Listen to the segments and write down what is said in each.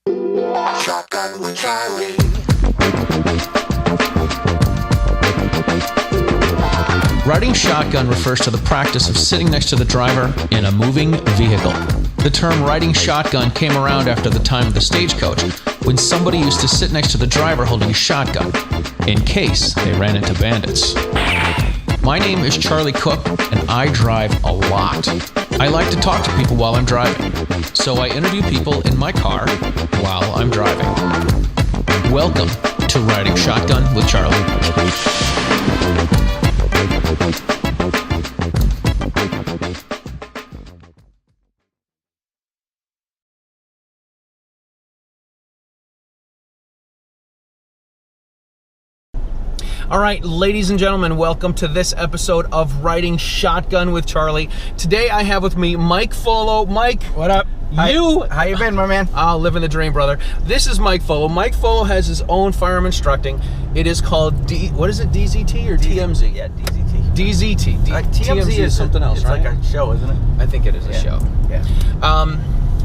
Shotgun with Charlie. Riding shotgun refers to the practice of sitting next to the driver in a moving vehicle. The term riding shotgun came around after the time of the stagecoach, when somebody used to sit next to the driver holding a shotgun, in case they ran into bandits. My name is Charlie Cook, and I drive a lot. I like to talk to people while I'm driving, so I interview people in my car while I'm driving. Welcome to Riding Shotgun with Charlie. All right, ladies and gentlemen, welcome to this episode of Riding Shotgun with Charlie. Today I have with me Mike Follo. Mike, what up? How you been, my man? Living the dream, brother. This is Mike Follo. Mike Follo has his own firearm instructing. It is called what is it, DZT or TMZ? Yeah, DZT. DZT. TMZ is something else, right? It's like a show, isn't it? I think it is a show. Yeah.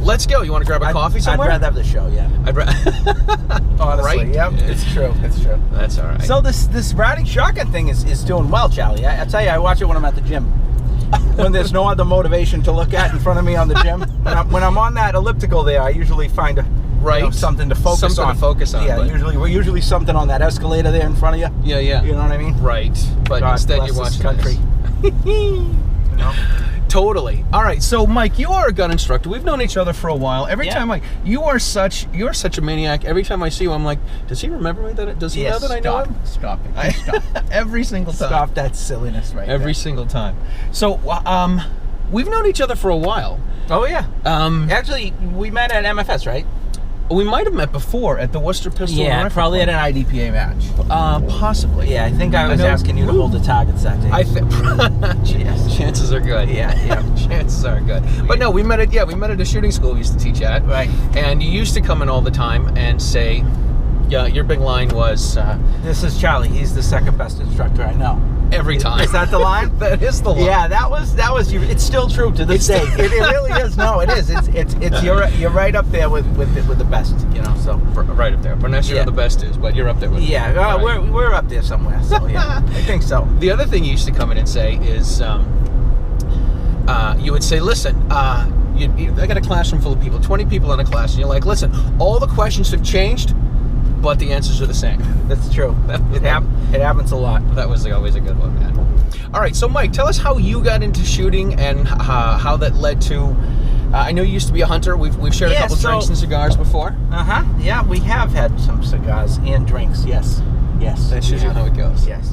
Let's go. You want to grab a coffee somewhere? I'd rather have the show, yeah. Honestly, right? Yep, it's true. It's true. That's all right. So this riding shotgun thing is doing well, Charlie. I tell you, I watch it when I'm at the gym. When there's no other motivation to look at in front of me on the gym. When I'm on that elliptical there, I usually find something to focus on. Something to focus on. Yeah, usually something on that escalator there in front of you. Yeah, yeah. You know what I mean? Right. But God instead you're watching country. You know? Totally. All right. So, Mike, you are a gun instructor. We've known each other for a while. Every time you're such a maniac. Every time I see you, I'm like, does he remember me? Does he know that I know him? Stop it. Stop. Every single time. Stop that silliness right there. Every single time. So, we've known each other for a while. Oh yeah. Actually, we met at MFS, right? We might have met before at the Worcester Pistol. Yeah, probably at an IDPA match. Possibly. Yeah, I think I was asking you to hold the targets that day. I think chances are good. Yeah. Chances are good. But no, we met at a shooting school we used to teach at. Right. And you used to come in all the time and say, yeah, your big line was, this is Charlie. He's the second best instructor I know. Every time. Is that the line? That is the line. Yeah, that was. It's still true to this day. It really is. No, it is. It's you're right up there with the best. You know, so right up there. I'm not sure who the best is, but you're up there with. Yeah, right. we're up there somewhere. So yeah, I think so. The other thing you used to come in and say is, you would say, listen, I got a classroom full of people, 20 people in a class, and you're like, listen, all the questions have changed, but the answers are the same. That's true. It happens a lot. That was always a good one, man. All right, so Mike, tell us how you got into shooting and how that led to. I know you used to be a hunter. We've shared a couple drinks and cigars before. Yeah, we have had some cigars and drinks. Yes. That's usually how it goes. Yes.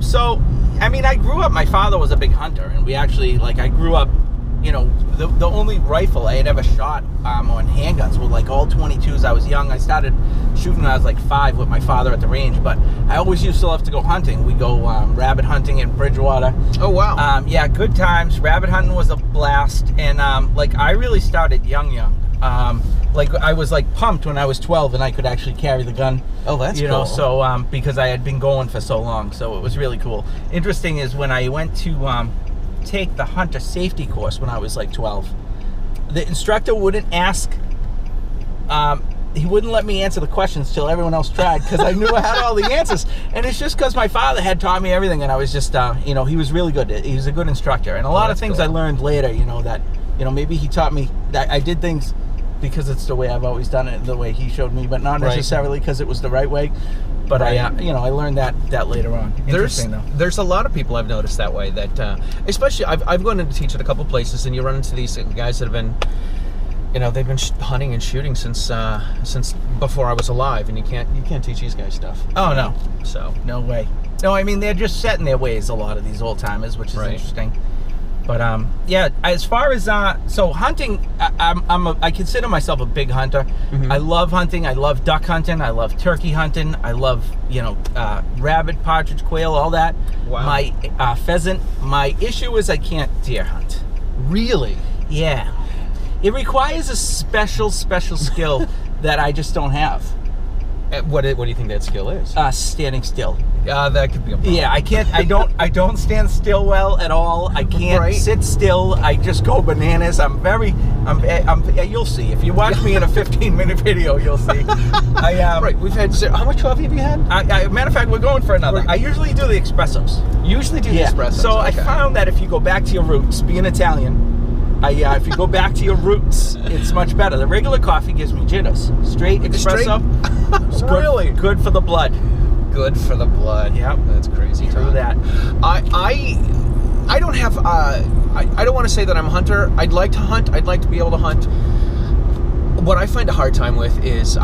So, I mean, I grew up. My father was a big hunter, and we actually I grew up. You know, the only rifle I had ever shot on handguns were all 22s. I was young. I started shooting when I was 5 with my father at the range, but I always used to love to go hunting. We go rabbit hunting in Bridgewater. Oh, wow. Yeah, good times. Rabbit hunting was a blast, and I really started young. I was pumped when I was 12 and I could actually carry the gun. Oh, that's cool. You know, so because I had been going for so long, so it was really cool. Interesting is when I went to take the hunter safety course when I was 12, the instructor wouldn't ask, he wouldn't let me answer the questions till everyone else tried, because I knew I had all the answers. And it's just because my father had taught me everything, and I was just he was really good. He was a good instructor, and a lot of things cool. I learned later, that maybe he taught me that I did things because it's the way I've always done it, the way he showed me, but not necessarily because it was the right way. But I learned that later on. Interesting, though. There's a lot of people I've noticed that way. That especially I've gone in to teach at a couple places, and you run into these guys that have been, they've been hunting and shooting since before I was alive, and you can't teach these guys stuff. Oh no, so no way. No, I mean they're just set in their ways. A lot of these old timers, which is interesting. But yeah, as far as so hunting, I consider myself a big hunter. Mm-hmm. I love hunting. I love duck hunting. I love turkey hunting. I love rabbit, partridge, quail, all that. Wow. My pheasant. My issue is I can't deer hunt. Really? Yeah. It requires a special skill that I just don't have. What do you think that skill is? Standing still. That could be a problem. Yeah, I can't. I don't stand still well at all. I can't sit still. I just go bananas. You'll see if you watch me in a 15-minute video. You'll see. Right. We've had how much coffee have you had? Matter of fact, we're going for another. I usually do the espressos. Usually do the espressos. So I found that if you go back to your roots, being Italian, if you go back to your roots, it's much better. The regular coffee gives me jitters. Straight espresso, it's really good for the blood. Good for the blood. Yep. That's crazy. True that. I don't have. I don't want to say that I'm a hunter. I'd like to hunt. I'd like to be able to hunt. What I find a hard time with is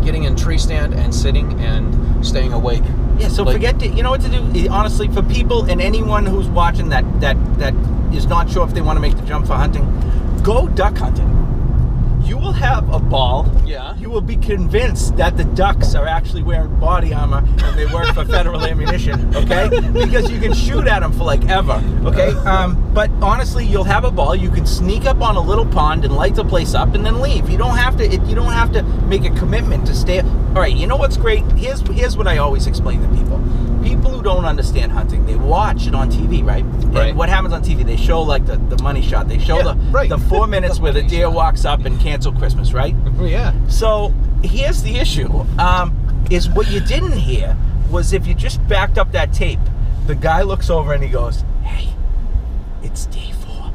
getting in a tree stand and sitting and staying awake. Yeah. So you know what to do. Honestly, for people and anyone who's watching that is not sure if they want to make the jump for hunting, go duck hunting. You will have a ball. Yeah. You will be convinced that the ducks are actually wearing body armor and they work for federal ammunition, okay? Because you can shoot at them for like ever, okay? But honestly, you'll have a ball. You can sneak up on a little pond and light the place up and then leave. You don't have to make a commitment to stay. All right, you know what's great? Here's what I always explain to people. People who don't understand hunting, they watch it on TV, right? Right. And what happens on TV? They show like the money shot. They show the 4 minutes where the deer walks up and cancel Christmas, right? Yeah. So here's the issue: is what you didn't hear was if you just backed up that tape, the guy looks over and he goes, "Hey, it's day 4,"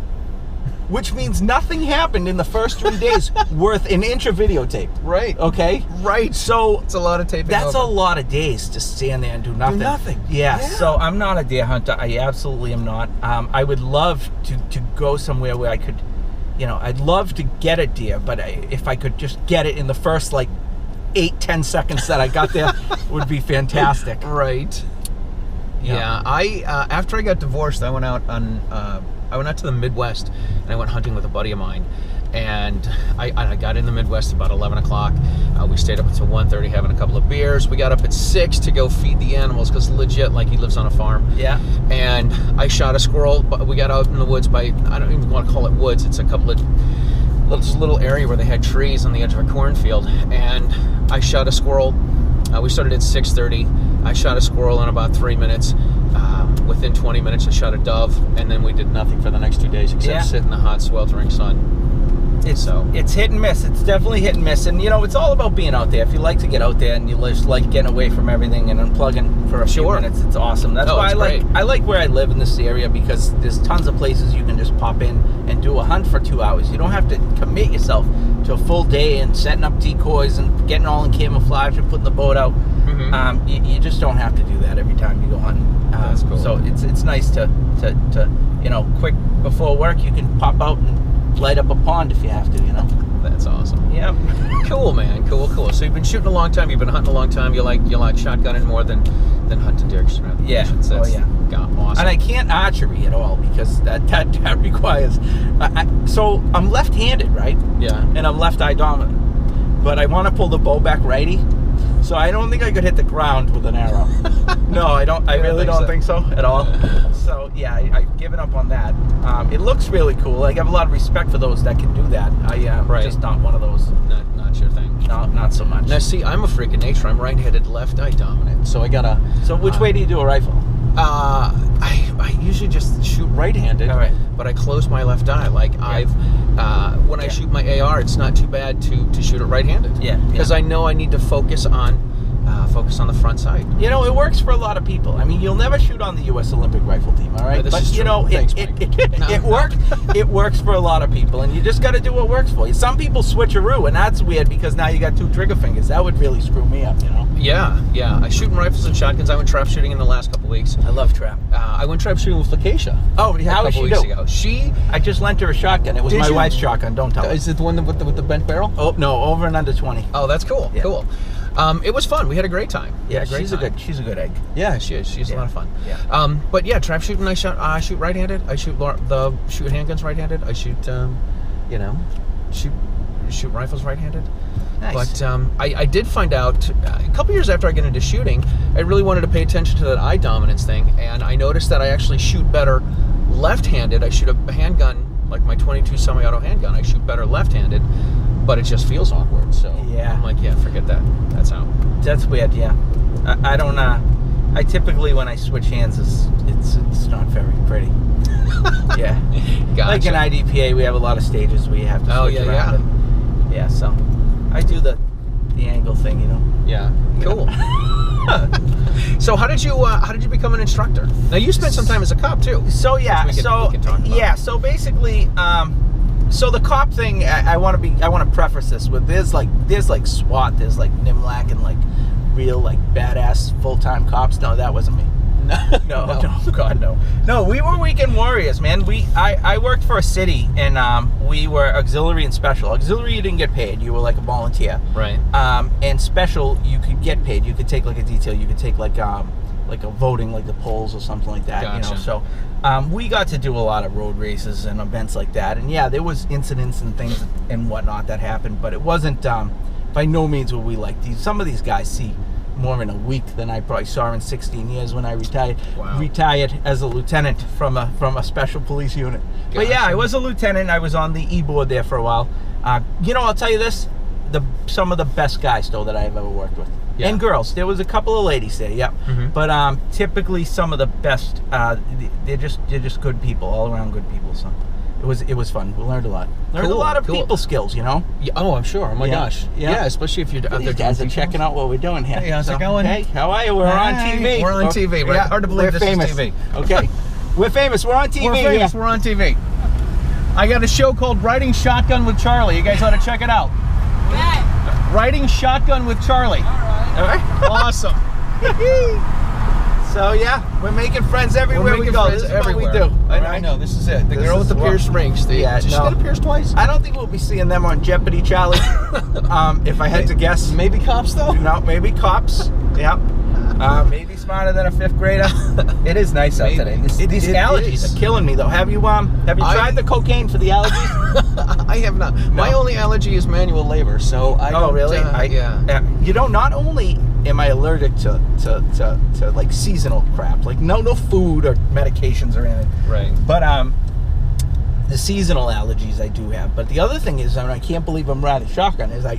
which means nothing happened in the first 3 days worth an inch of videotape. Right. Okay. Right. So it's a lot of taping. That's a lot of days to stand there and do nothing. Do nothing. Yeah. So I'm not a deer hunter. I absolutely am not. I would love to go somewhere where I could. I'd love to get a deer, but if I could just get it in the first 8-10 seconds that I got there, would be fantastic. Right. Yeah. After I got divorced, I went out to the Midwest and I went hunting with a buddy of mine. And I got in the Midwest about 11 o'clock. We stayed up until 1:30 having a couple of beers. We got up at 6 to go feed the animals because legit, he lives on a farm. Yeah. And I shot a squirrel. But we got out in the woods I don't even want to call it woods. It's a couple of little area where they had trees on the edge of a cornfield. And I shot a squirrel. We started at 6:30. I shot a squirrel in about 3 minutes. Within 20 minutes, I shot a dove. And then we did nothing for the next 2 days except sit in the hot, sweltering sun. It's hit and miss. It's definitely hit and miss. And, it's all about being out there. If you like to get out there and you just like getting away from everything and unplugging for a few minutes, it's awesome. That's why I like where I live in this area because there's tons of places you can just pop in and do a hunt for 2 hours. You don't have to commit yourself to a full day and setting up decoys and getting all in camouflage and putting the boat out. Mm-hmm. You just don't have to do that every time you go hunting. That's cool. So it's nice to quick before work you can pop out and light up a pond if you have to, That's awesome. Yep. Cool, man. Cool. So you've been shooting a long time. You've been hunting a long time. You like shotgunning more than hunting deer. Yeah. Awesome. And I can't archery at all because that requires. So I'm left-handed, right? Yeah. And I'm left-eye dominant, but I want to pull the bow back righty. So I don't think I could hit the ground with an arrow. No, I don't. I really don't think so at all. So yeah, I've given up on that. It looks really cool. I have a lot of respect for those that can do that. Just not one of those. Not your thing. No, not so much. Now see, I'm a freak of nature. I'm right-handed, left-eye dominant. So I gotta. So which way do you do a rifle? I usually just shoot right-handed. All right. But I close my left eye. When I shoot my AR, it's not too bad to shoot it right-handed. Yeah. Because I know I need to focus on the front side. It works for a lot of people. I mean, you'll never shoot on the U.S. Olympic rifle team, all right? This but is true. Thanks, Mike. It works for a lot of people, and you just got to do what works for you. Some people switcheroo, and that's weird because now you got 2 trigger fingers. That would really screw me up, Yeah. I shoot in rifles and shotguns. I went trap shooting in the last couple weeks. I love trap. I went trap shooting with Lakeisha. Oh, how is she weeks ago. I just lent her a shotgun. It was my wife's shotgun. Don't tell her. Is it the one with the bent barrel? Oh no, over and under 20. Oh, that's cool. Yeah. Cool. It was fun. We had a great time. Yeah, she's a good egg. Yeah, she is. She's a lot of fun. Yeah. But yeah, trap shooting. I shoot right-handed. I shoot handguns right-handed. I shoot shoot rifles right-handed. Nice. But I did find out a couple years after I got into shooting, I really wanted to pay attention to that eye dominance thing, and I noticed that I actually shoot better left-handed. I shoot a handgun, like my 22 semi-auto handgun. I shoot better left-handed, but it just feels awkward. So Yeah. I'm like, yeah, forget that. That's out. That's weird. Yeah. I don't. I typically when I switch hands, it's not very pretty. Yeah. Gotcha. Like in IDPA, we have a lot of stages where you have to switch around. And, yeah. So I do the angle thing, you know. Yeah. Cool. So how did you become an instructor? Now you spent some time as a cop too. So yeah. We can talk about. Yeah. So basically, so the cop thing, I want to preface this with there's like SWAT, there's like NIMLAC and like real like badass full-time cops. No, that wasn't me. No, God, no. No, we were weekend warriors, man. I worked for a city, and we were auxiliary and special. Auxiliary, you didn't get paid. You were like a volunteer. Right. And special, you could get paid. You could take like a detail. You could take like a voting, like the polls or something like that. Gotcha. You know, so we got to do a lot of road races and events like that. And yeah, there was incidents and things and whatnot that happened, but it wasn't by no means what we like. Some of these guys see more in a week than I probably saw in 16 years when I retired. Wow. Retired as a lieutenant from a special police unit. Gotcha. But yeah, I was a lieutenant. I was on the E-board there for a while. I'll tell you this, some of the best guys though that I've ever worked with. Yeah. And girls. There was a couple of ladies there, yep. Mm-hmm. But typically some of the best, they're just good people, all around good people. So it was fun. We learned a lot. Learned a lot of people skills, you know. Yeah, oh, I'm sure. Oh my gosh. Yeah, especially if you're out These there. guys are checking out what we're doing here. Hey, how's it going? Hey, how are you? We're on TV. We're on TV. Right? Yeah, Hard to believe we're this famous. is TV. Okay. We're famous. We're on TV. We're famous. Yeah. We're on TV. I got a show called Riding Shotgun with Charlie. You guys ought to check it out. What? Riding Shotgun with Charlie. All right. Awesome. So yeah, we're making friends everywhere we go. This is everywhere. what we do. I know. This is it. The girl with the pierced rings. Yeah, did she get it pierced twice? I don't think we'll be seeing them on Jeopardy, Charlie. If I had to guess, Maybe cops though. no, maybe cops. Yep. Maybe smarter than a 5th grader. It is nice out today. These allergies are killing me though. Have you tried the cocaine for the allergies? I have not. My only allergy is manual labor, so I don't. Oh really? Yeah. You know, not only am I allergic to like seasonal crap, like no food or medications or anything. Right. But the seasonal allergies I do have. But the other thing is, I can't believe I'm riding shotgun, is I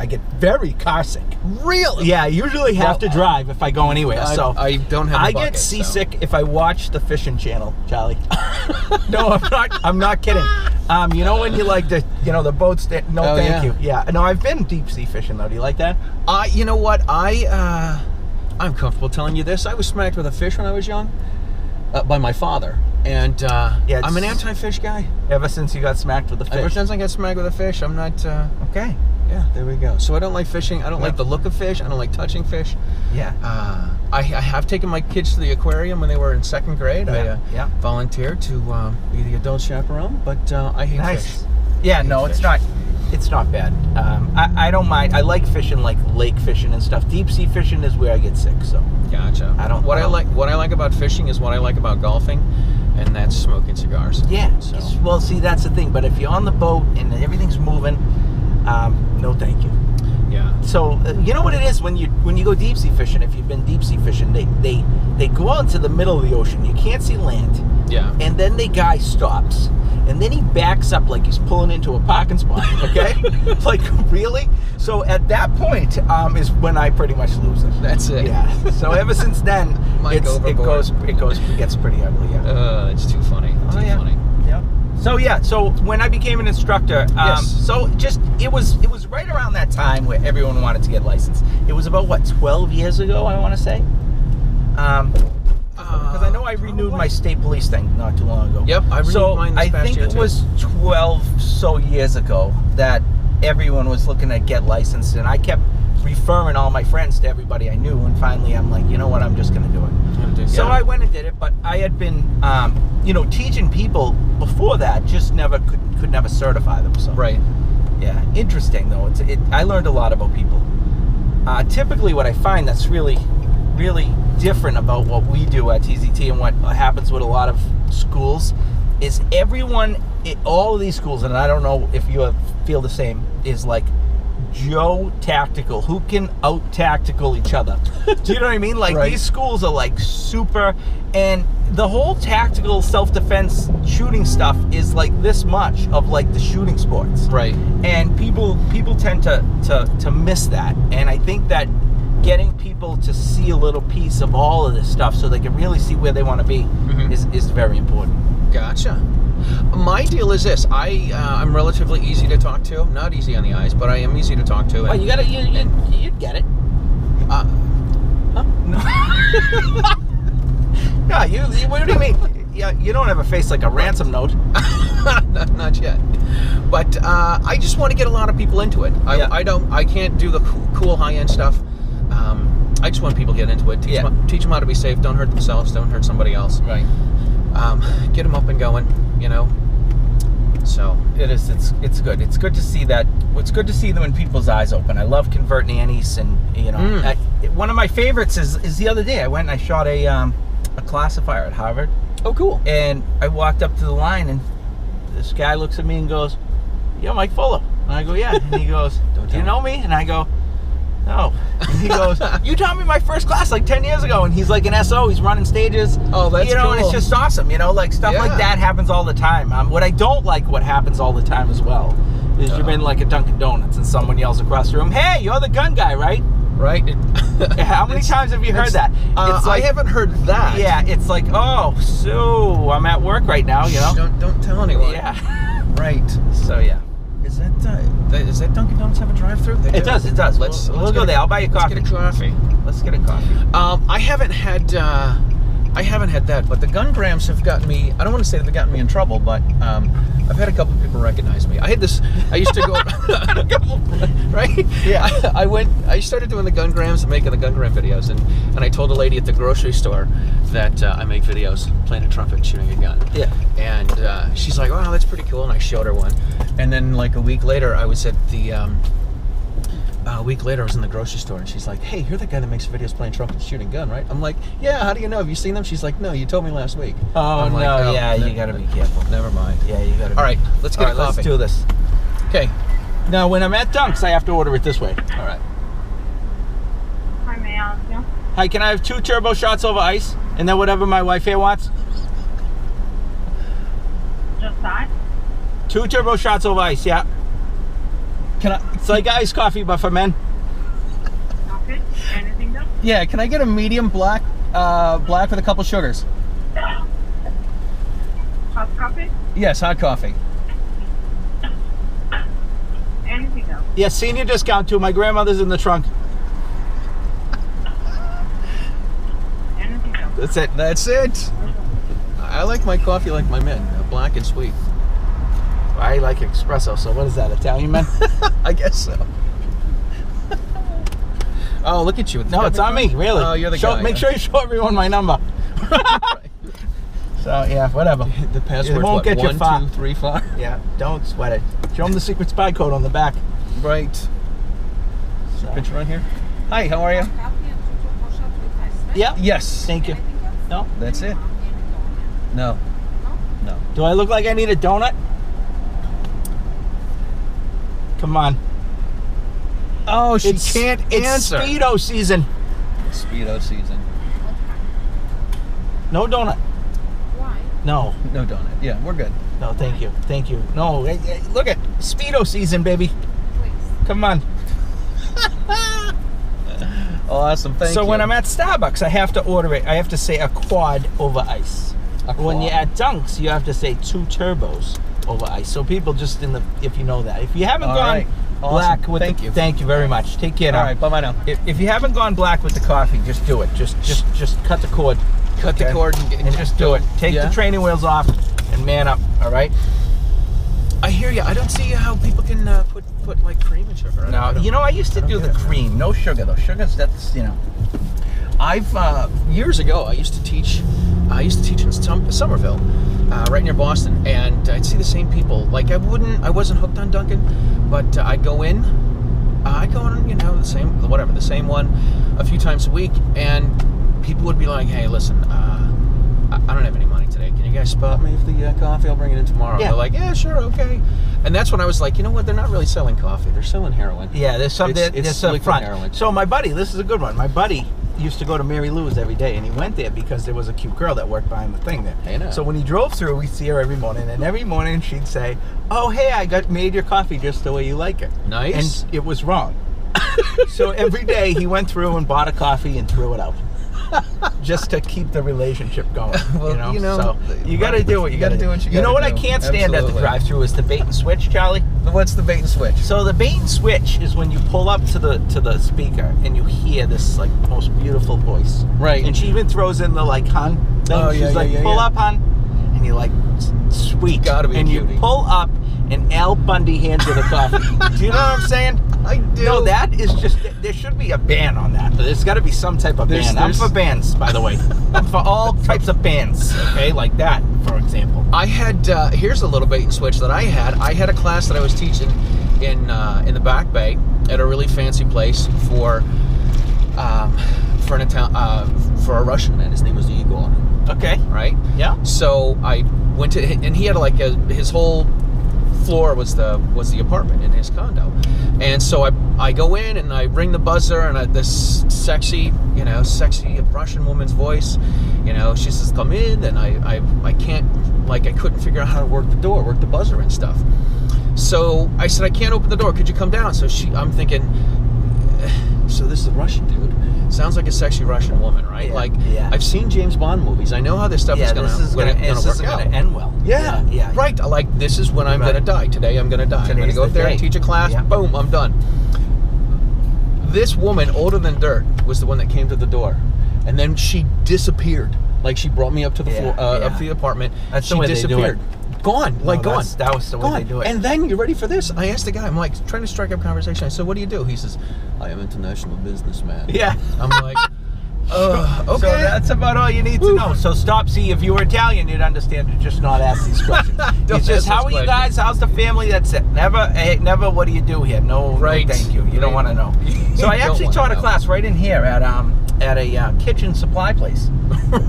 get very car sick. Really? Yeah, I usually have to drive if I go anywhere. So I don't have. I get seasick if I watch the fishing channel, Charlie. No, I'm not kidding. You know when you like the boats that thank you. Yeah. No, I've been deep sea fishing though. Do you like that? You know what? I'm comfortable telling you this. I was smacked with a fish when I was young by my father. And I'm an anti-fish guy. Ever since you got smacked with a fish? Ever since I got smacked with a fish, I'm not... Okay. Yeah, there we go. So I don't like fishing. I don't like the look of fish. I don't like touching fish. Yeah. I have taken my kids to the aquarium when they were in 2nd grade. Yeah. I volunteered to be the adult chaperone, but I hate fish. Yeah, no, it's not bad. I don't mind. I like fishing, like lake fishing and stuff. Deep sea fishing is where I get sick, so. Gotcha. What I like about fishing is what I like about golfing, and that's smoking cigars. Yeah. So. Well, see, that's the thing. But if you're on the boat and everything's moving, no, thank you. Yeah. So you know what it is when you go deep sea fishing. If you've been deep sea fishing, they go out into the middle of the ocean. You can't see land. Yeah. And then the guy stops, and then he backs up like he's pulling into a parking spot. Okay. Like really? So at that point is when I pretty much lose it. That's it. Yeah. So ever since then, it gets pretty ugly. Yeah. It's too funny. Too funny. Yeah. So yeah, so when I became an instructor, so just it was right around that time where everyone wanted to get licensed. It was about 12 years ago, I want to say. Because I know I renewed my state police thing not too long ago. Yep, I renewed mine this past year it was 12 so years ago that everyone was looking to get licensed, and I kept referring all my friends to everybody I knew, and finally I'm like, you know what, I'm just going to do it. So I went and did it, but I had been, teaching people before that, just could never certify them. So right. Yeah, interesting though. I learned a lot about people. Typically, what I find that's really, really different about what we do at TZT and what happens with a lot of schools is everyone, all of these schools, and I don't know if you feel the same, is like Joe Tactical. Who can out-tactical each other? Do you know what I mean? Like, Right. these schools are like super, and the whole tactical self-defense shooting stuff is like this much of like the shooting sports. Right. And people tend to miss that. And I think that getting people to see a little piece of all of this stuff so they can really see where they want to be is very important. Gotcha. My deal is this: I'm relatively easy to talk to. Not easy on the eyes, but I am easy to talk to. Oh, you gotta, you'd get it. Huh? No. No, you. What do you mean? Yeah, you don't have a face like a ransom note. Not yet. But I just want to get a lot of people into it. I can't do the cool high-end stuff. I just want people to get into it. Teach them how to be safe. Don't hurt themselves. Don't hurt somebody else. Right. Get them up and going. You know. So it is. It's good. It's good to see that. It's good to see them when people's eyes open. I love convert nannies, and you know, one of my favorites is the other day. I went and I shot a classifier at Harvard. Oh, cool. And I walked up to the line, and this guy looks at me and goes, "Yo, Mike Follo." And I go, "Yeah." And he goes, "Do you know me?" And I go, "No." And he goes, "You taught me my first class like 10 years ago." And he's like an SO. He's running stages. Oh, that's cool. And it's cool. just awesome. You know, like stuff like that happens all the time. What I don't like, what happens all the time as well, is you're in like a Dunkin Donuts and someone yells across the room, "Hey, you're the gun guy, right?" Right. How many times have you heard that? It's like, I haven't heard that. Yeah, it's like, "Oh, so I'm at work right now," you know. Don't tell anyone. Yeah. Right. So yeah. Is that Dunkin' Donuts have a drive-through? It does. We'll go there. I'll buy you coffee. Let's get a coffee. Let's get a coffee. I haven't had that, but the gun grams have gotten me. I don't want to say they've gotten me in trouble, but I've had a couple of people recognize me. I used to go right. Yeah. I started doing the gun grams and making the gun gram videos, and I told a lady at the grocery store that I make videos playing a trumpet and shooting a gun. Yeah. And she's like, "Wow, that's pretty cool." And I showed her one. And then like a week later, I was at the a week later, I was in the grocery store, and she's like, "Hey, you're the guy that makes videos playing trumpet and shooting gun, right?" I'm like, "Yeah, how do you know? Have you seen them?" She's like, "No, you told me last week." Oh, I'm no, like, "Oh, yeah, you gotta be careful. Never mind. Yeah, you gotta be. All right, let's get a coffee. Let's do this. Okay. Now, when I'm at Dunks, I have to order it this way. All right. Hi, may I help you? Hi, can I have 2 turbo shots over ice? And then whatever my wife here wants? Just that? 2 turbo shots over ice, yeah. It's like iced coffee, but for men. Okay. Anything else? Yeah, can I get a medium black with a couple sugars? Hot coffee? Yes, hot coffee. Anything else? Yeah, senior discount too. My grandmother's in the trunk. Anything else? That's it. That's it. I like my coffee like my men, black and sweet. I like espresso, so what is that, Italian man? I guess so. Oh, look at you. No, it's on me, really. Oh, you're the guy. Make sure you show everyone my number. So, yeah, whatever. The password, It won't get you 1, far. 2, 3, 5. Yeah, don't sweat it. Show them the secret spy code on the back. Right. So. Picture on here. Hi, how are you? Yeah. Yes. Thank you. No? That's it. No. No. Do I look like I need a donut? Come on. Oh, she It's can't answer. It's Speedo season. Speedo season. No donut. Why? No. No donut. Yeah, we're good. No, thank you. Thank you. No, hey, look at Speedo season, baby. Please. Come on. Awesome. Thank you. So when I'm at Starbucks, I have to order it. I have to say a quad over ice. When you're at Dunks, you have to say 2 turbos over ice. So people just if you know that. If you haven't All gone right. black Awesome. with Thank you very much. Take care now. All right, bye-bye now. If you haven't gone black with the coffee, just do it. Just cut the cord. Cut the cord and just do it. Take Yeah. the training wheels off and man up. All right. I hear you. I don't see how people can put like cream and sugar. Now, I used to do the cream, no sugar though. That's I've years ago I used to teach in Somerville, right near Boston, and I'd see the same people. Like I wasn't hooked on Dunkin', but I'd go in, the same one a few times a week, and people would be like, "Hey, listen, I don't have any money today. Can you guys spot me for the coffee? I'll bring it in tomorrow." Yeah. They're like, "Yeah, sure, okay." And that's when I was like, you know what? They're not really selling coffee. They're selling heroin. Yeah, there's some. It's There's some liquid front. heroin. So my buddy, this is a good one. My buddy used to go to Mary Lou's every day, and he went there because there was a cute girl that worked behind the thing there. Hey, now. So when he drove through, we'd see her every morning, and every morning she'd say, "Oh, hey, I made your coffee just the way you like it." Nice. And it was wrong. So every day he went through and bought a coffee and threw it out. Just to keep the relationship going. Well, so you got to do what you got to do. You know what I can't stand at the drive-thru is the bait and switch, Charlie. What's the bait and switch? So the bait and switch is when you pull up to the speaker and you hear this like most beautiful voice. Right. And she even throws in the like hun thing. Oh, She's like, pull up, hun. And you're like, sweet. Gotta be and a cutie. you pull up and Al Bundy hands you the coffee. Do you know what I'm saying? I do. No, that is just, there should be a ban on that. There's got to be some type of ban. I'm for bans, by the way. I'm for all types of bans, okay? Like that, for example. I had, here's a little bait and switch that I had. I had a class that I was teaching in the Back Bay at a really fancy place for a Russian man. His name was Igor. Okay. Right? Yeah. So I went to, and he had like his whole floor was the apartment in his condo. And so I go in and I ring the buzzer, and this sexy Russian woman's voice, she says, come in, and I can't, like, I couldn't figure out how to work the buzzer and stuff. So I said, I can't open the door, could you come down? So I'm thinking, so this is a Russian dude. Sounds like a sexy Russian woman, right? Yeah. I've seen James Bond movies. I know how this stuff is going to work out. End well. Yeah. Right. Like, this is when I'm going to die. Today I'm going to die. I'm going to go up there and teach a class. Yeah. Boom, I'm done. This woman, older than dirt, was the one that came to the door. And then she disappeared. Like, she brought me up to the floor, up to the apartment. That's she the way disappeared. They do it. Gone. Gone. That was the way they do it. And then, you ready for this? I asked the guy, I'm like, trying to strike up conversation. I said, what do you do? He says, I am international businessman. Yeah. I'm like, okay. So that's about all you need to know. So if you were Italian, you'd understand to just not ask these questions. It's just, how are you guys? How's the family? That's it. Never, what do you do here? No, right. No, thank you. You don't want to know. So I actually taught a class right in here at a kitchen supply place.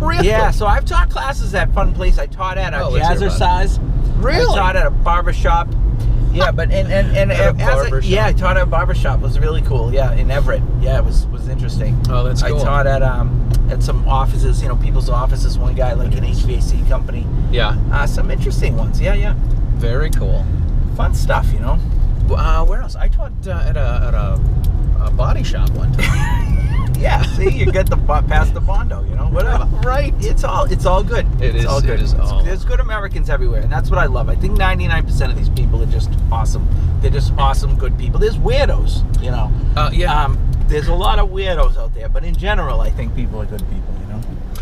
Really? Yeah, so I've taught classes at fun place. I taught at a Jazzercise. Really? I taught at a barbershop. Yeah, but I taught at a barbershop. It was really cool. Yeah, in Everett. Yeah, it was interesting. Oh, that's cool. I taught at some offices, people's offices. One guy like an HVAC company. Yeah. Some interesting ones. Yeah. Very cool. Fun stuff, Where else? I taught at a body shop one time. Yeah, see, you get past the Bondo, whatever. Right. It's all good. It's all good. There's good Americans everywhere, and that's what I love. I think 99% of these people are just awesome. They're just awesome, good people. There's weirdos, Yeah. There's a lot of weirdos out there, but in general, I think people are good people,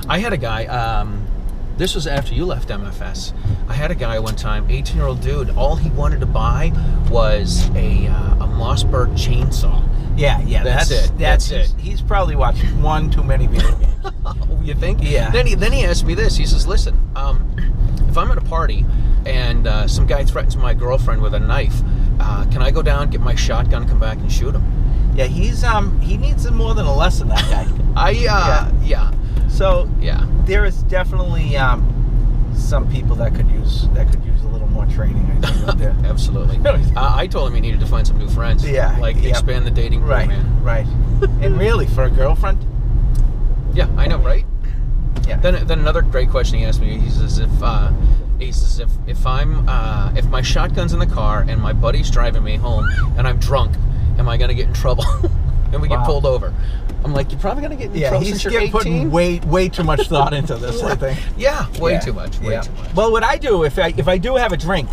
I had a guy, this was after you left MFS. I had a guy one time, 18-year-old dude, all he wanted to buy was a Mossberg chainsaw. Yeah, that's it. He's probably watched one too many video games. You think? Yeah. Then he asked me this. He says, listen, if I'm at a party and some guy threatens my girlfriend with a knife, can I go down, get my shotgun, come back and shoot him? Yeah, he needs more than a lesson, that guy. Yeah. So there is definitely some people that could use a little more training, I think, out there. Absolutely. I told him he needed to find some new friends. Yeah. Expand the dating pool, man. Right. And really, for a girlfriend? Yeah, I know, right? Yeah. Then another great question he asked me. He says, if my shotgun's in the car and my buddy's driving me home and I'm drunk, am I gonna get in trouble? And we get pulled over. I'm like, you're probably gonna get in trouble since you're 18. Putting way too much thought into this, I think. Yeah, way too much. Well, what I do if I do have a drink,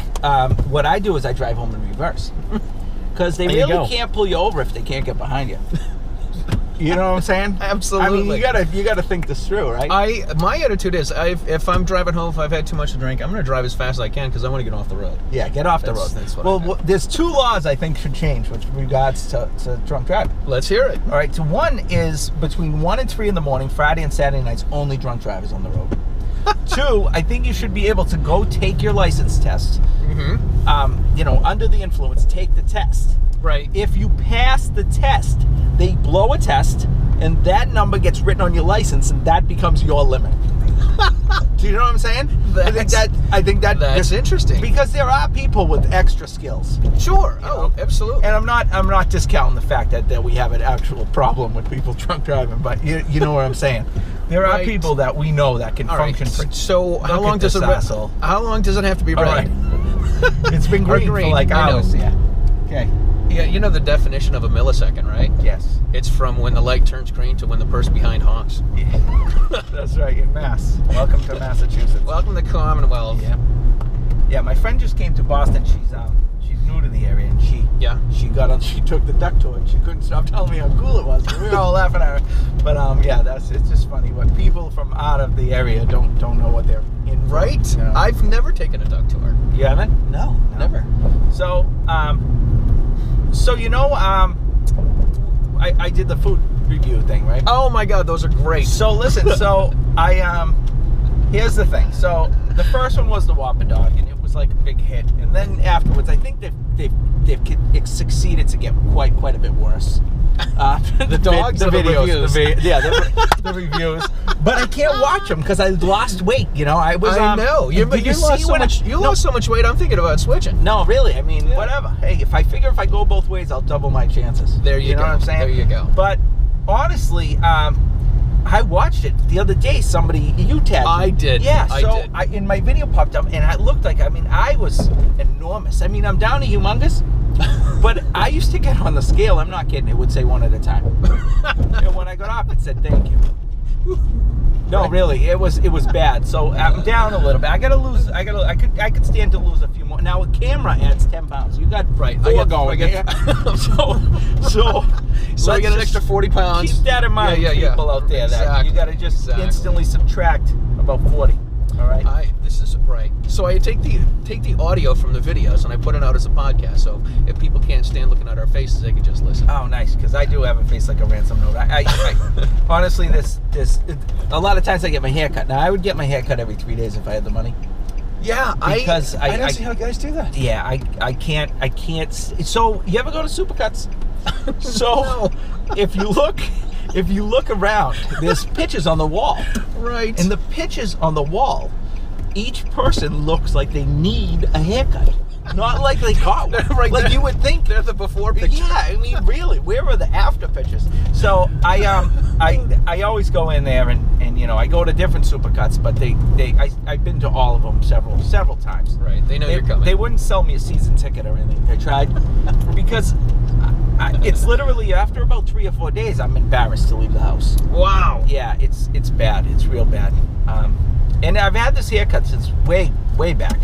what I do is I drive home in reverse, because they really can't pull you over if they can't get behind you. You know what I'm saying? Absolutely. I mean, you gotta think this through, right? My attitude is, if I'm driving home, if I've had too much to drink, I'm gonna drive as fast as I can because I want to get off the road. Yeah, get off the road. That's what there's two laws I think should change with regards to drunk driving. Let's hear it. All right. So one is between 1 and 3 in the morning, Friday and Saturday nights, only drunk drivers on the road. 2, I think you should be able to go take your license test. Mm-hmm. Under the influence, take the test. Right. If you pass the test, they blow a test, and that number gets written on your license, and that becomes your limit. Do you know what I'm saying? I think that That's interesting. because there are people with extra skills. Sure. You Oh, know? absolutely. And I'm not discounting the fact that we have an actual problem with people drunk driving, but you know what I'm saying. There are Right. people that we know that can All right. function. So how Look long at does this it? asshole. How long does it have to be All red? right. It's been Or green for like I know. hours. Yeah. Okay. Yeah, you know the definition of a millisecond, right? Yes. It's from when the light turns green to when the person behind honks. That's right. In Mass. Welcome to Massachusetts. Welcome to Commonwealth. Yeah. Yeah. My friend just came to Boston. She's new to the area, and she took the duck tour, and she couldn't stop telling me how cool it was. We were all laughing at her. But yeah, it's just funny. But people from out of the area don't know what they're in for, Right? you know? I've never taken a duck tour. You haven't? No, never. So I did the food review thing, right? Oh my God, those are great. So listen, here's the thing. So the first one was the Whopper Dog, and it was like a big hit. And then afterwards, I think they've succeeded to get quite a bit worse. The dogs the or the videos, reviews? the reviews. But I can't watch them because I lost weight. You know, I know. You lost so much weight. I'm thinking about switching. No, really. I mean, whatever. Hey, if I go both ways, I'll double my chances. There you know go. what I'm saying? There you go. But honestly, I watched it the other day. You tagged me. I did. Yeah. I So did. in my video popped up, and I looked like. I mean, I was enormous. I mean, I'm down to humongous. But I used to get on the scale. I'm not kidding. It would say 1 at a time. And when I got off, it said thank you. No, really, it was bad. So I'm down a little bit. I could stand to lose a few more. Now with camera adds 10 pounds. You got Right. four going. So I get an extra 40 pounds. Keep that in mind, people out there. That Exactly. you got to just Exactly. instantly subtract about 40. All right. This is right. So I take the audio from the videos and I put it out as a podcast. So if people can't stand looking at our faces, they can just listen. Oh, nice, because I do have a face like a ransom note. I honestly, a lot of times I get my hair cut. Now, I would get my hair cut every 3 days if I had the money. Yeah, Because I don't see how guys do that. Yeah, I can't. So, you ever go to Supercuts? So, No. if you look around, there's pictures on the wall. Right. And the pictures on the wall, each person looks like they need a haircut. Not like they got one. Right, like you would think. They're the before pictures. Yeah, I mean, really, where are the after pictures? So I always go in there and I go to different Supercuts, but I've been to all of them several times. Right. They know you're coming. They wouldn't sell me a season ticket or anything. They tried because it's literally after about 3 or 4 days, I'm embarrassed to leave the house. Wow. Yeah, it's bad. It's real bad. And I've had this haircut since way back.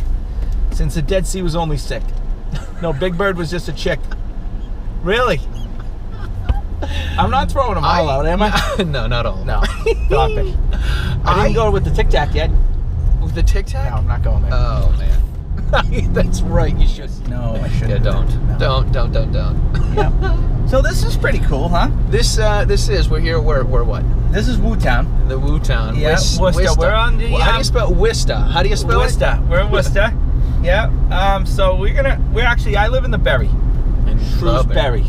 Since the Dead Sea was only sick. No, Big Bird was just a chick. Really? I'm not throwing them all out, am I? No, not all. No. Stop it. I didn't go with the Tic Tac yet. With the Tic Tac? No, I'm not going there. Oh man. That's right. You should. No, I shouldn't. Yeah, don't. No. Don't. Yeah. So this is pretty cool, huh? This is we're here. We're what? This is Wootown. The Wootown. Yeah, Worcester. We're on the. How do you spell Worcester? How do you spell Worcester. We're in Worcester. Yeah. So I live in the Berry. it? Shrewsbury.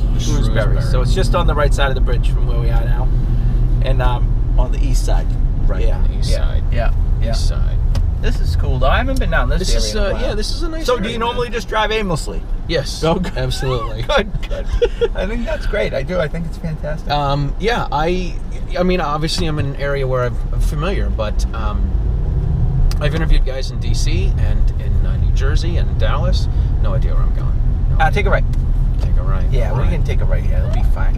So it's just on the right side of the bridge from where we are now, and on the east side. Right. Yeah. On the east side. Yeah. East side. This is cool though. I haven't been down this This is area. in a while. this is a nice. So area, do you man. normally just drive aimlessly? Yes. Oh, good. Absolutely. Good. I think that's great. I do. I think it's fantastic. Yeah. I mean, obviously, I'm in an area where I'm familiar, but I've interviewed guys in D.C. and in New Jersey and Dallas. No idea where I'm going. No. Take a right. Take a right. Yeah, All we right. can take a right here. It'll be fine.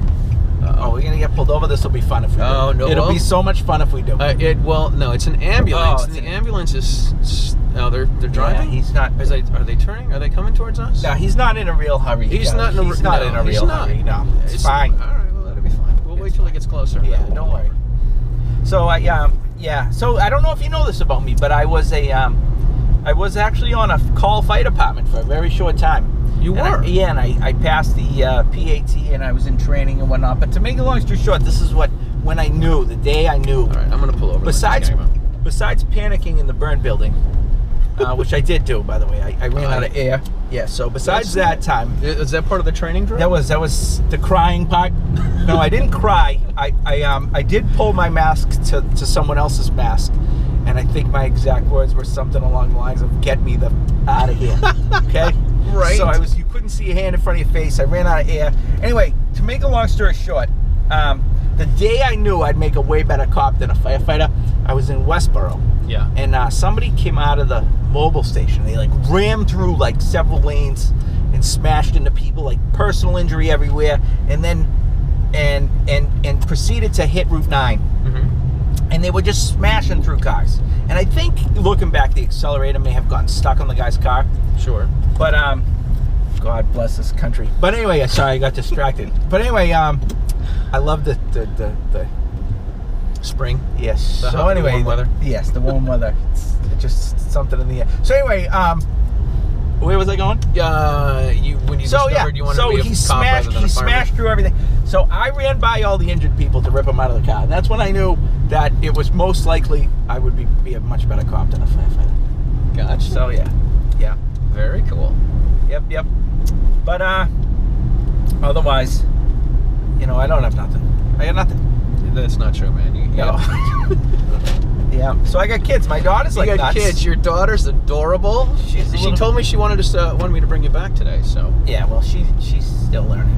Oh, we're gonna get pulled over. This will be fun if we do. Oh, no, It'll well- be so much fun if we do. No, it's an ambulance. Oh, and it's the ambulance is. Oh, they're driving. Yeah, he's not. Are they turning? Are they coming towards us? No, he's not in a real hurry. He's not in a real hurry. No, it's fine. All right, well that'll be fine. We'll wait till he gets closer. Yeah, don't worry. So So I don't know if you know this about me, but I was actually on a call fire department for a very short time. You were? And I passed the PAT and I was in training and whatnot. But to make a long story short, this is the day I knew. All right, I'm gonna pull over. Besides panicking in the burn building, which I did do, by the way, I ran out of air. Yeah. So besides that time, is that part of the training drill? that was the crying part. No, I didn't cry. I did pull my mask to someone else's mask, and I think my exact words were something along the lines of "Get me the out of here." Okay. Right. So you couldn't see your hand in front of your face. I ran out of air. Anyway, to make a long story short, the day I knew I'd make a way better cop than a firefighter, I was in Westboro. Yeah. And somebody came out of the mobile station. They like rammed through like several lanes and smashed into people, like personal injury everywhere, and then and proceeded to hit Route 9. Mm-hmm. And they were just smashing through cars. And I think, looking back, the accelerator may have gotten stuck on the guy's car. Sure. But God bless this country. But anyway, sorry, I got distracted. But anyway, I love the spring. Yes. The So anyway, warm weather. Yes, the warm weather. It's just something in the air. So anyway, where was I going? When you discovered you wanted to be a cop rather than a fireman. He smashed through everything. So I ran by all the injured people to rip them out of the car. And that's when I knew that it was most likely I would be a much better cop than a firefighter. Gotcha. So yeah. Very cool. Yep. But otherwise, I don't have nothing. I got nothing. That's not true, man. Yeah. So I got kids. My daughter's like you got nuts. kids. Your daughter's adorable. She told me she wanted me to bring you back today. So yeah. Well, she's still learning.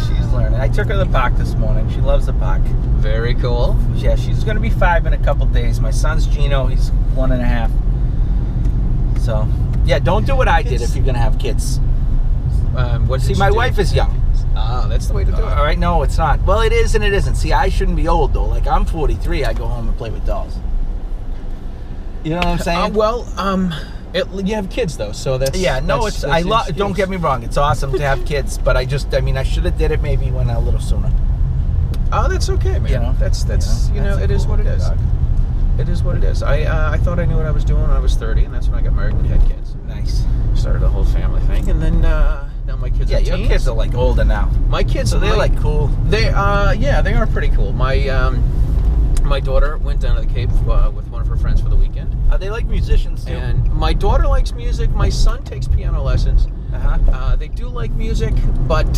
She's learning. I took her to the park this morning. She loves the park. Very cool. Yeah. She's gonna be 5 in a couple days. My son's Gino. He's 1.5. So yeah. Don't do what I did if you're gonna have kids. My wife is young. Ah, that's the way to do it. All right, no, it's not. Well, it is and it isn't. See, I shouldn't be old, though. Like, I'm 43. I go home and play with dolls. You know what I'm saying? You have kids, though, so that's... Yeah, no, that's don't get me wrong. It's awesome to have kids, but I should have did it maybe when a little sooner. Oh, that's okay, man. That's it is what it is. It is what it is. I thought I knew what I was doing when I was 30, and that's when I got married and had kids. Nice. Started a whole family thing, and then now my kids are teens. Your kids are like older now. My kids, so they're like cool. They they are pretty cool. My daughter went down to the Cape with one of her friends for the weekend. Are they like musicians too? And my daughter likes music. My son takes piano lessons. They do like music, but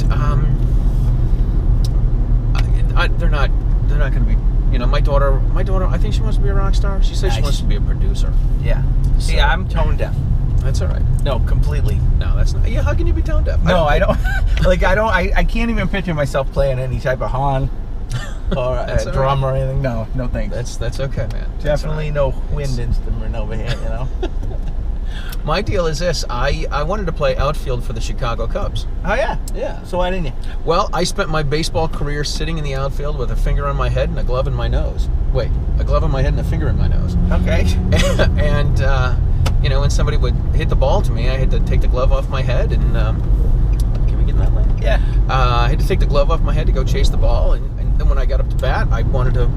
they're not going to be. My daughter, I think she wants to be a rock star. She says she wants to be a producer. Yeah. See, I'm tone deaf. That's all right. No, completely. No, that's not. Yeah, how can you be tone deaf? No, I don't. I can't even picture myself playing any type of horn or a drum or anything. No thanks. That's okay, man. Definitely no wind instrument over here. My deal is this: I wanted to play outfield for the Chicago Cubs. Oh yeah. Yeah. So why didn't you? Well, I spent my baseball career sitting in the outfield with a finger on my head and a glove in my nose. Wait, a glove on my head and a finger in my nose. Okay. And when somebody would hit the ball to me, I had to take the glove off my head and can we get in that lane? Yeah. I had to take the glove off my head to go chase the ball, and then when I got up to bat, I wanted to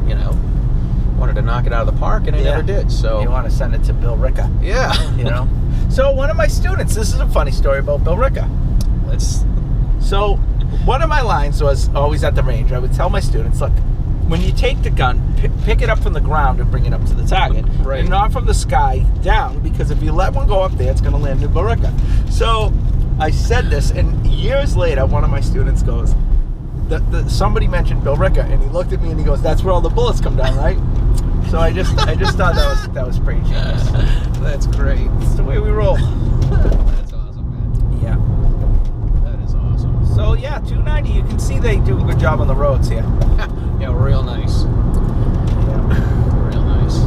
knock it out of the park, and I never did. So you want to send it to Bill Ricka? Yeah. So one of my students. This is a funny story about Bill Ricka. So one of my lines was always at the range. I would tell my students, look, when you take the gun, pick it up from the ground and bring it up to the target, right, and not from the sky down, because if you let one go up there, it's going to land in Bill Ricka. So I said this, and years later, one of my students goes, somebody mentioned Bill Ricka, and he looked at me and he goes, "That's where all the bullets come down, right?" So I just thought that was pretty genius. That's great. It's the way we roll. That's awesome, man. Yeah. That is awesome. So yeah, 290. You can see they do a good job on the roads here. Yeah, real nice. Yeah. Real nice.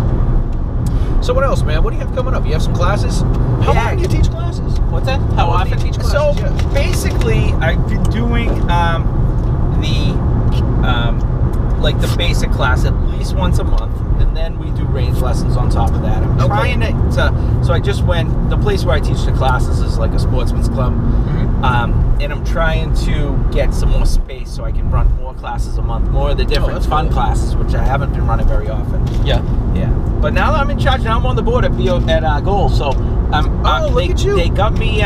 So what else, man? What do you have coming up? You have some classes? How often do you teach classes? What's that? How often do you teach classes? So basically, I've been doing the basic class at least once a month, and then we do range lessons on top of that. I'm trying to. So I just went. The place where I teach the classes is like a sportsman's club, and I'm trying to get some more space so I can run more classes a month, more of the different fun classes, which I haven't been running very often. Yeah. But now that I'm in charge, now I'm on the board at Goal. So look at you. They got me.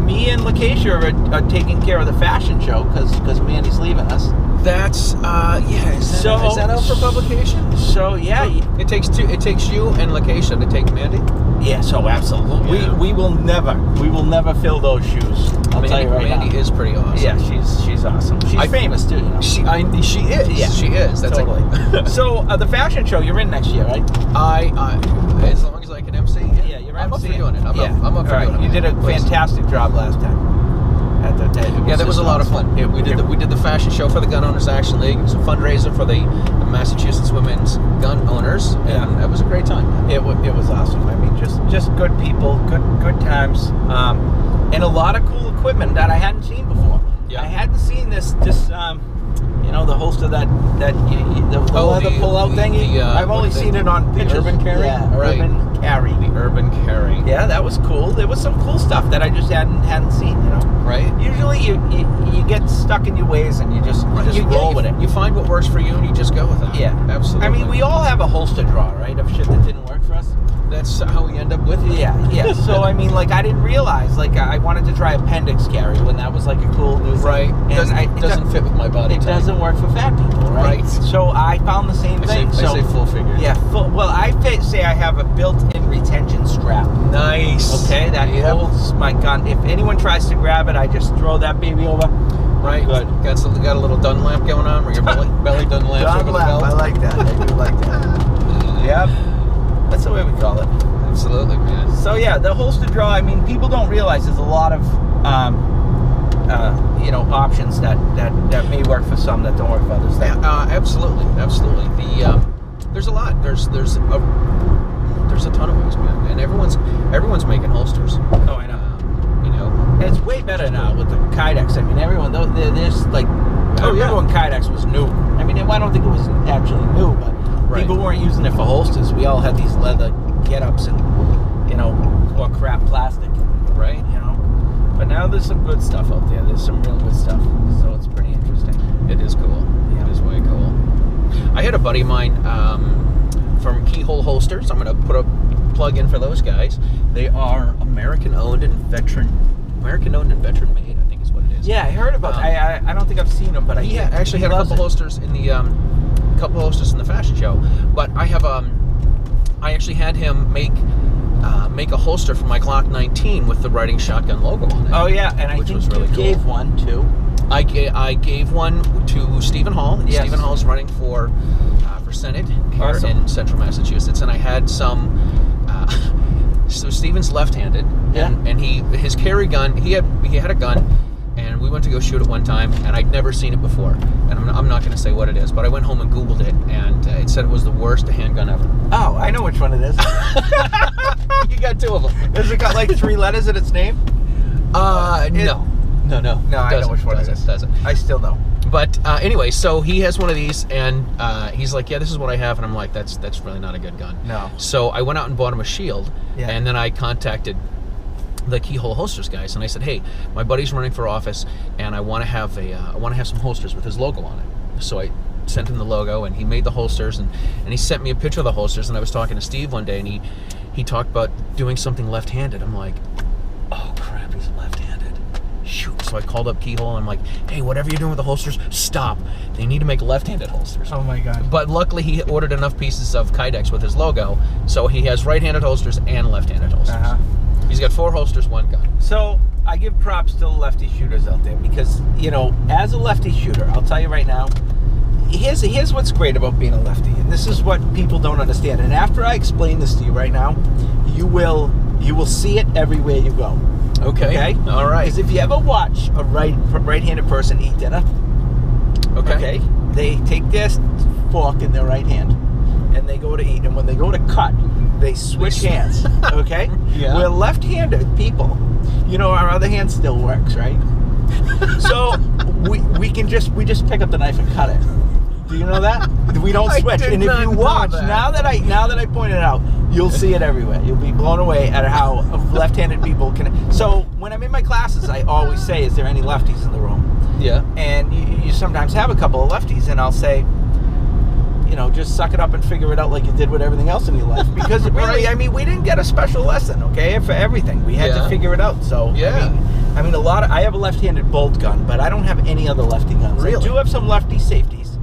Me and Lakeisha are taking care of the fashion show because Mandy's leaving us. That's Is that out for publication? So yeah, it takes you and Lakeisha to take Mandy. Yeah. So absolutely, we will never fill those shoes. I'll tell you right now. Mandy is pretty awesome. Yeah, she's awesome. She's famous too, you know. She is. Yeah. She is. That's totally. So the fashion show, you're in next year, right? I as long as I can MC. Yeah, you're I'm up for MC. doing it. I'm up for doing it. You did a fantastic job last time. Yeah, that was a lot of fun. We did the fashion show for the Gun Owners Action League. It was a fundraiser for the Massachusetts Women's Gun Owners, and it was a great time. It was awesome. I mean, just good people, good times, and a lot of cool equipment that I hadn't seen before. Yeah. I hadn't seen this the holster that leather pull-out thingy. I've only seen it on pictures. Urban Carry? Yeah, Right. Urban Carry. The Urban Carry. Yeah, that was cool. There was some cool stuff that I just hadn't seen, you know. Right. Usually you get stuck in your ways and you just roll with it. You find what works for you and you just go with it. Yeah, absolutely. I mean, we all have a holster drawer, right, of shit that didn't work for us. That's how we end up with it. Yeah. So I mean, like, I didn't realize, like, I wanted to try appendix carry when that was like a cool new thing. Right. And It doesn't fit with my body It type. doesn't work for fat people, right? Right. So I found the same thing. I say full figure. Yeah. Well, say I have a built-in retention strap. Nice. Okay, that holds my gun. If anyone tries to grab it, I just throw that baby over. Right. Good. Got a little Dunlap going on, where your belly Dunlaps over the belt. I like that. I do like that. Yep. That's the way we call it. Absolutely, man. So yeah, the holster draw. I mean, people don't realize there's a lot of options that may work for some that don't work for others. Absolutely. There's a lot. There's a ton of ways, man, and everyone's making holsters. Oh, I know. And it's way better now with the Kydex. I mean, there's like, I remember when Kydex was new. I mean, I don't think it was actually new, but people weren't using it for holsters. We all had these leather get-ups and, or crap plastic. Right. But now there's some good stuff out there. There's some real good stuff. So it's pretty interesting. It is cool. Yeah. It is way cool. I had a buddy of mine from Keyhole Holsters. I'm going to put a plug in for those guys. They are American-owned and veteran-made, I think is what it is. Yeah, I heard about it. I don't think I've seen them, but he actually had a couple holsters in the fashion show. But I actually had him make a holster for my Glock 19 with the Riding Shotgun logo on it. Oh yeah, and I think was really you cool. gave one too. I gave one to Stephen Hall. Yes. Stephen Hall's running for Senate here Awesome. in Central Massachusetts, and I had some. So Stephen's left-handed, and his carry gun. He had a gun, and we went to go shoot it one time, and I'd never seen it before. And I'm not going to say what it is, but I went home and Googled it, and it said it was the worst handgun ever. Oh, I know which one it is. You got two of them. Has it got like 3 letters in its name? No. No, I know which one it is. Doesn't. I still know. But anyway, so he has one of these, and he's like, yeah, this is what I have. And I'm like, that's really not a good gun. No. So I went out and bought him a shield, and then I contacted the Keyhole Holsters guys, and I said, hey, my buddy's running for office, and I want to have some holsters with his logo on it. So I sent him the logo, and he made the holsters, and he sent me a picture of the holsters. And I was talking to Steve one day, and he talked about doing something left-handed. I'm like, oh crap, he's left-handed. Shoot. So I called up Keyhole, and I'm like, hey, whatever you're doing with the holsters, stop. They need to make left-handed holsters. Oh my God. But luckily he ordered enough pieces of Kydex with his logo, so he has right-handed holsters and left-handed holsters. He's got 4 holsters, 1 gun. So I give props to the lefty shooters out there because, as a lefty shooter, I'll tell you right now, here's what's great about being a lefty, and this is what people don't understand. And after I explain this to you right now, you will see it everywhere you go. Okay. All right. Because if you ever watch a right-handed person eat dinner, okay, they take their fork in their right hand and they go to eat, and when they go to cut, they switch hands. Okay. Yeah. We're left-handed people. Our other hand still works, right? So we just pick up the knife and cut it. Do you know that? We don't switch. And if you watch, now that I pointed it out, you'll see it everywhere. You'll be blown away at how left-handed people can. So when I'm in my classes, I always say, is there any lefties in the room? Yeah. And you sometimes have a couple of lefties, and I'll say, just suck it up and figure it out like you did with everything else in your life. Because really, I mean, we didn't get a special lesson, okay, for everything. We had to figure it out. So, I mean, I have a left-handed bolt gun, but I don't have any other lefty guns. Really? I do have some lefty safeties.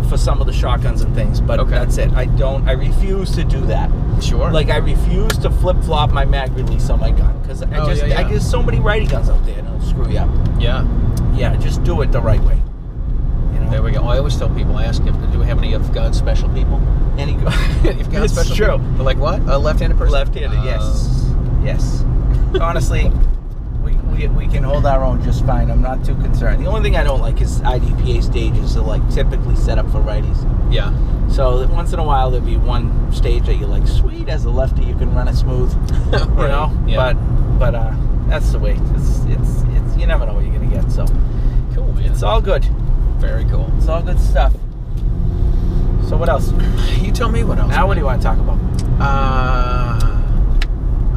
for some of the shotguns and things, but Okay. that's it. I refuse to do that. Sure. Like, I refuse to flip-flop my mag release on my gun, because there's so many righty guns out there, and it'll screw you up. Yeah. Yeah, just do it the right way. You know? There we go. I always tell people, I ask if, do we have any of God's special people? Any If God's It's special true. people. They're like, what? A left-handed person? Left-handed, yes. Honestly, we can hold our own just fine. I'm not too concerned. The only thing I don't like is IDPA stages are like typically set up for righties. Yeah. So once in a while there'll be one stage that you're like, sweet, as a lefty you can run it smooth, you know. Yeah. But that's the way. It's you never know what you're gonna get. So Cool, man. it's all good. Very cool. It's all good stuff. So what else? You tell me what else. Now what do you want to talk about?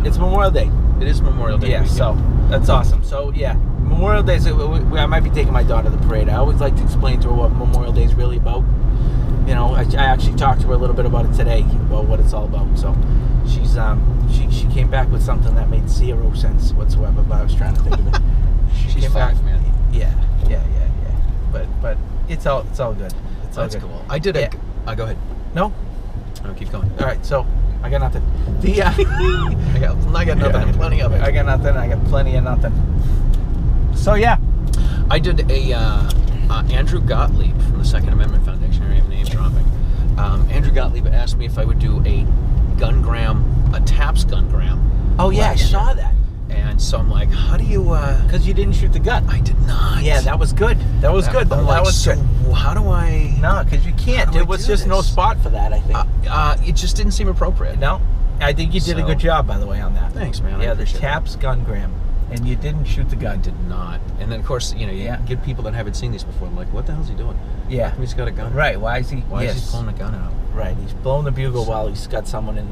It's Memorial Day. It is Memorial Day Yeah, weekend. so that's awesome. So yeah, Memorial Day. I might be taking my daughter to the parade. I always like to explain to her what Memorial Day is really about. You know, I actually talked to her a little bit about it today, about what it's all about. So she's she came back with something that made 0 sense whatsoever. But I was trying to think of it. She's 5, man. Yeah. But it's all good. It's all That's good. cool. I did it. Go ahead. No. No, keep going. All right. So I got nothing. I I got nothing and plenty of it. I got nothing. I got plenty of nothing. So yeah. I did a Andrew Gottlieb from the Second Amendment Foundation. I have name dropping. Andrew Gottlieb asked me if I would do a TAPS gungram. Oh yeah, I saw that. And so I'm like, how do you? Because you didn't shoot the gun. I did not. Yeah, that was good. That was good. Though. I'm like, That was so good. how do I? No, because you can't. How do There I was do just no this? spot for that, I think. It just didn't seem appropriate. No, I think you did a So- good job, by the way, on that. Thanks, man. I Yeah, the appreciate that. TAPS gungram, and you didn't shoot the I gun. did not. And then of course, you Yeah. get people that haven't seen these before. I'm like, what the hell's he doing? Yeah. How come he's got a gun? Right. Why is he? Why yes. is he pulling a gun out? Right. He's blowing the bugle while he's got someone on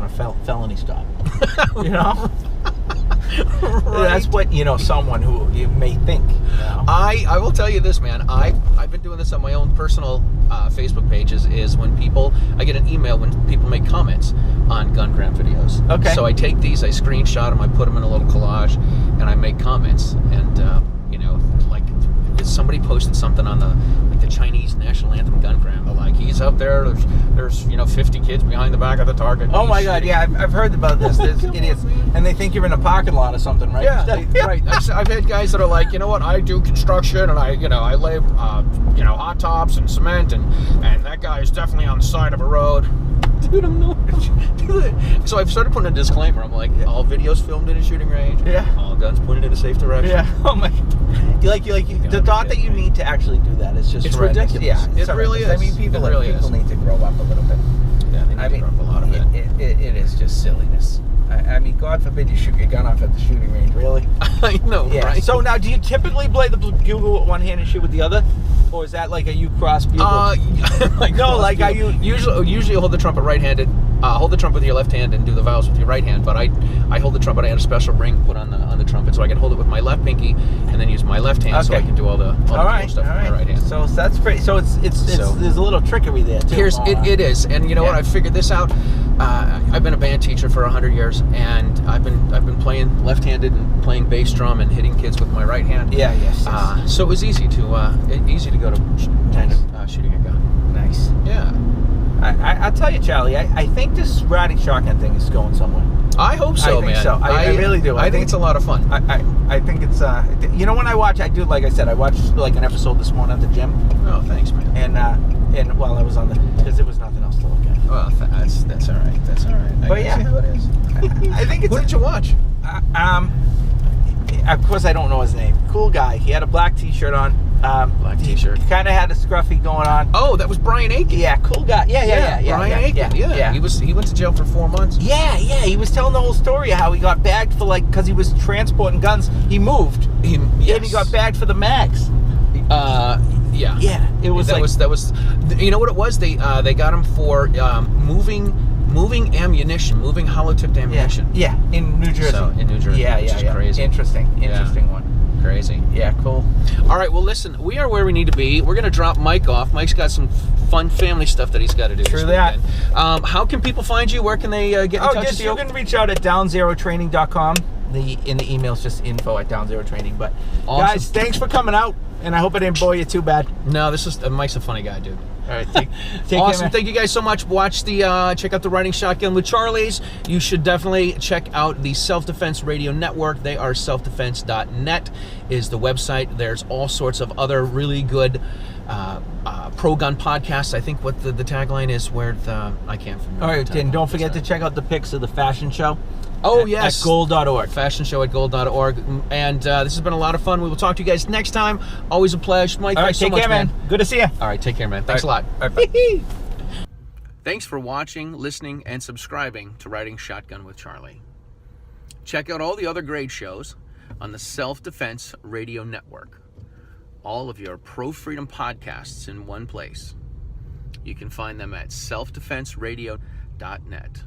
a felony stop. You know. That's what someone who you may think. You know? I will tell you this, man. I've been doing this on my own personal Facebook pages. Is when I get an email when people make comments on gungram videos. Okay. So I take these, I screenshot them, I put them in a little collage, and I make comments. And like somebody posted something on the Chinese national anthem gungram. They're like, he's up there. There's 50 kids behind the back of the target. Oh my He's God! shooting. Yeah, I've heard about this. There's idiots, and they think you're in a parking lot or something, right? Yeah, right. I've had guys that are like, you know what? I do construction, and I lay, hot tops and cement, and that guy is definitely on the side of a road. Dude, I'm not. So I've started putting a disclaimer. I'm like, all videos filmed in a shooting range. Yeah. All guns pointed in a safe direction. Yeah. Oh my. The thought that you need to actually do that is just It's horrendous. ridiculous. Yeah, It really horrendous. I is. mean, people It really is. need to grow up a little bit. Yeah, they need I to mean, drop a lot of it. it is just silliness. I mean, God forbid you shoot your gun off at the shooting range. Really? I know, Yeah. right? So now, do you typically play the bugle with one hand and shoot with the other, or is that like a you cross bugle? Are you usually hold the trumpet right-handed? Hold the trumpet with your left hand and do the vowels with your right hand. But I hold the trumpet. I had a special ring put on the trumpet, so I can hold it with my left pinky and then use my left hand, so I can do all the cool stuff with my right hand. So that's pretty. So it's there's a little trickery there too. It is, and you know what? I figured this out. I've been a band teacher for 100 years, and I've been playing left-handed and playing bass drum and hitting kids with my right hand. Yeah. Yes. So it was easy to go to shooting a gun. Nice. Yeah. I'll tell you, Charlie. I think this riding shotgun thing is going somewhere. I hope so, I think man. so. I really do. I think it's a lot of fun. I think it's when I watch, I do, like I said, I watched like an episode this morning at the gym, Oh, thanks, man. and while I was on because there was nothing else to look at. Well, that's all right. That's all right. But I yeah. see how it is. I think it's Who did you watch? of course I don't know his name. Cool guy. He had a black T-shirt on. Black T-shirt. Kind of had a scruffy going on. Oh, that was Brian Aiken. Yeah, cool guy. Yeah. Brian Aiken. Yeah. He went to jail for 4 months. Yeah. He was telling the whole story of how he got bagged for because he was transporting guns. He moved. And he got bagged for the mags. Yeah. Yeah. It was that was. You know what it was? They got him for moving ammunition, moving hollow-tipped ammunition. Yeah. In New Jersey. So, in New Jersey. Yeah. Which is crazy. Interesting one. Crazy. Yeah. Cool. All right, well, listen, we are where we need to be. We're going to drop Mike off. Mike's got some fun family stuff that he's got to do. True this that. weekend. How can people find you? Where can they get in touch with you? You can reach out at downzerotraining.com. in the email is just info@downzerotraining. But Awesome. guys, thanks for coming out, and I hope I didn't bore you too bad. No, Mike's a funny guy, dude. All right, take care, Awesome. man. Thank you guys so much. Watch check out the Riding Shotgun with Charlie's. You should definitely check out the Self-Defense Radio Network. They are selfdefense.net is the website. There's all sorts of other really good pro gun podcasts. I think what the tagline is I can't remember. All right, the and tagline. don't forget to check out the pics of the fashion show. Oh, at yes. gold.org. Fashion show at gold.org. And this has been a lot of fun. We will talk to you guys next time. Always a pleasure. Mike, All right, thanks so take much, care, man. Good to see you. All right, take care, man. Thanks a lot. All right, bye. Thanks for watching, listening, and subscribing to Riding Shotgun with Charlie. Check out all the other great shows on the Self-Defense Radio Network. All of your pro-freedom podcasts in one place. You can find them at selfdefenseradio.net.